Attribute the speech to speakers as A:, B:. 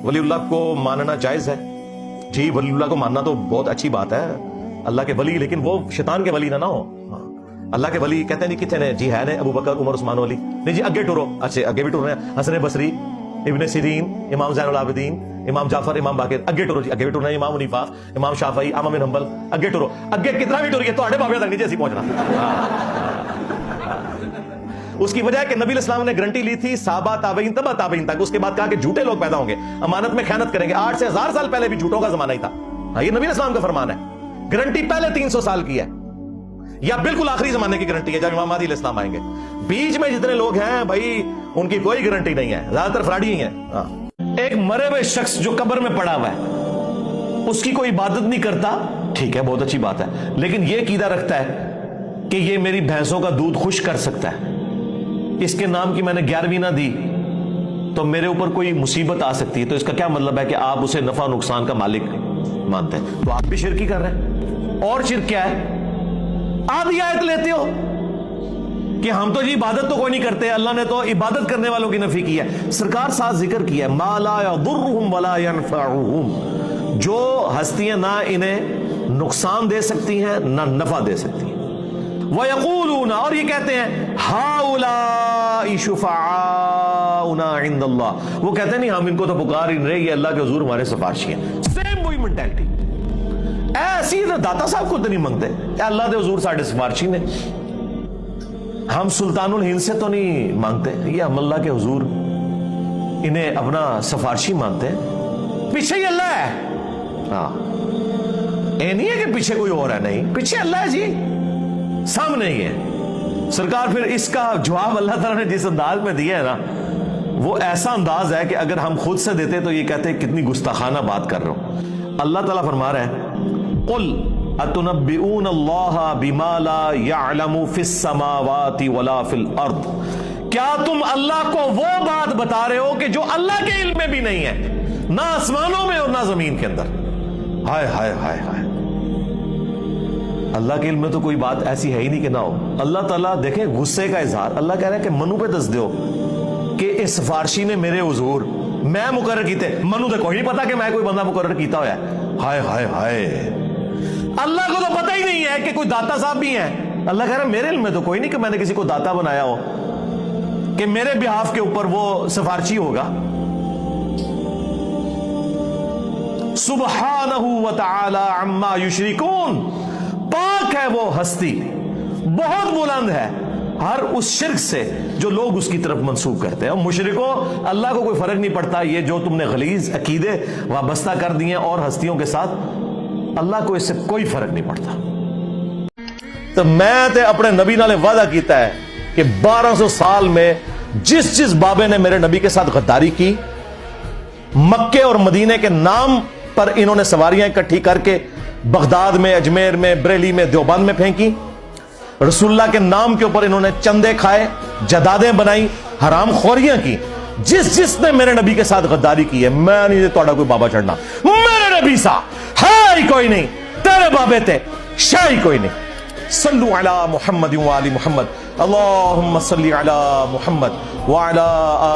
A: वली उल्लाह को मानना जायज है जी, वली उल्लाह को मानना तो बहुत अच्छी बात है, अल्लाह के वली, लेकिन वो शैतान के वली ना हो। अल्लाह के वली कहते नहीं कितने ने जी है ने, अबू बकर उमर उस्मान वली नहीं जी, अगे टुरो, अच्छे अगे भी टुर रहे हैं, हसन बसरी, इब्ने सिरीन, इमाम ज़ैनुल आबिदीन, इमाम जाफर, इमाम बाकिर, अगे टुरो जी, अगे भी टुरना, इमाम हनीफा, इमाम शाफई, इमाम बिन हंबल, अगे टुरो, अगे कितना भी टुरिए तो बाबे तक नहीं जैसी पहुंचना। उसकी वजह है कि नबी इस्लाम ने गारंटी ली थी साहबा ताबईन तबा ताबईन तक, उसके बाद कहा कि झूठे लोग पैदा होंगे, अमानत में खयानत करेंगे। 8 से 1000 साल पहले भी झूठों का जमाना ही था। हाँ, ये नबी इस्लाम का फरमान है। गारंटी पहले 300 साल की है, या बिल्कुल आखिरी जमाने की गारंटी है जब इमाम महदी अलैहिस्सलाम आएंगे। बीच में जितने लोग हैं भाई उनकी कोई गारंटी नहीं है, ज्यादातर फ्रॉडी ही है। एक मरे हुए शख्स जो कब्र में पड़ा हुआ है उसकी कोई इबादत नहीं करता, ठीक है, बहुत अच्छी बात है, लेकिन यह कीदा रखता है कि ये मेरी भैंसों का दूध खुश कर सकता है, इसके नाम की मैंने 11वीं ना दी तो मेरे ऊपर कोई मुसीबत आ सकती है, तो इसका क्या मतलब है कि आप उसे नफा नुकसान का मालिक मानते हैं, तो आप भी शिरकी कर रहे हैं। और शिरक क्या है? आधी आयत लेते हो कि हम तो जी इबादत तो कोई नहीं करते, अल्लाह ने तो इबादत करने वालों की नफी की है। सरकार साथ जिक्र किया है, मा ला यदुर्रुहुम वला यनफउहुम, जो हस्तियां ना इन्हें नुकसान दे सकती हैं ना नफा दे सकती हैं। वयक़ूलूना, और ये कहते हैं हाउलाई शुफ़ाउना इंदल्लाह, वो कहते हैं नहीं हम इनको तो पुकार ही नहीं रहे, ये अल्लाह के हुजूर हमारे सिफारिशी हैं। सेम वही मेंटालिटी, ऐसी तो दाता साहब को तो नहीं मांगते, अल्लाह के हुजूर साढ़े सिफारिशी ने, हम सुल्तानुल हिंद से तो नहीं मांगते, ये हम अल्लाह के हुजूर इन्हें अपना सिफारिशी मानते हैं। पीछे ही अल्लाह है, हाँ, ये नहीं है कि पीछे कोई और है, नहीं, पीछे अल्लाह है जी, सामने ही है। सरकार फिर इसका जवाब अल्लाह ताला ने जिस अंदाज में दिया है ना, वो ऐसा अंदाज है कि अगर हम खुद से देते तो ये कहते हैं कितनी गुस्ताखाना बात कर रहे हो। अल्लाह ताला फरमा रहा है, कुल अतुनब्बिऊन अल्लाह बिमा ला यअलमु फिस समावाति वला फिल अर्द, क्या तुम अल्लाह को वो बात बता रहे हो कि जो अल्लाह के इल्म में भी नहीं है, ना आसमानों में और ना जमीन के अंदर। हाय हाय हाय हाय, अल्लाह के इल्म में तो कोई बात ऐसी है ही नहीं कि ना हो। अल्लाह ताला देखें गुस्से का इजहार, अल्लाह कह रहा है कि मनु पे दस दो कि इस सिफारशी ने मेरे हुजूर मैं मुकर्रर कीते, मनु तो कोई नहीं पता कि मैं कोई बंदा मुकर्रर कीता होया। हाय हाय हाय, अल्लाह को तो पता ही नहीं है कि कोई दाता साहब भी है। अल्लाह कह रहा है मेरे इल्म में तो कोई नहीं कि मैंने किसी को दाता बनाया हो कि मेरे बिहाफ के ऊपर वो सिफारशी होगा। सुब्हानहू व तआला अम्मा युशरिकून, पाक है वो हस्ती, बहुत बुलंद है हर उस शिर्क से जो लोग उसकी तरफ मंसूब करते हैं। और मुशरिकों, अल्लाह को कोई फर्क नहीं पड़ता ये जो तुमने गलीज अकीदे वाबस्ता कर दिए और हस्तियों के साथ, अल्लाह को इससे कोई फर्क नहीं पड़ता। तो मैं ते अपने नबी नाले वादा किया है कि 1200 साल में जिस जिस बाबे ने मेरे नबी के साथ गद्दारी की, मक्के और मदीने के नाम पर इन्होंने सवारियां इकट्ठी करके बगदाद में, अजमेर में, बरेली में, देवबंद में फेंकी, रसूलुल्लाह के नाम के ऊपर इन्होंने चंदे खाए, जदादें बनाई, हराम खोरियां की, जिस जिसने मेरे नबी के साथ गद्दारी की है, मैं नहीं तोड़ा कोई बाबा चढ़ना, मेरे नबी सा है ही कोई नहीं, तेरे बाबे थे शाह ही कोई नहीं। सल्लु अला मुहम्मद व आलि मुहम्मद, अल्लाहुम्मा सल्ली अला मुहम्मद व अला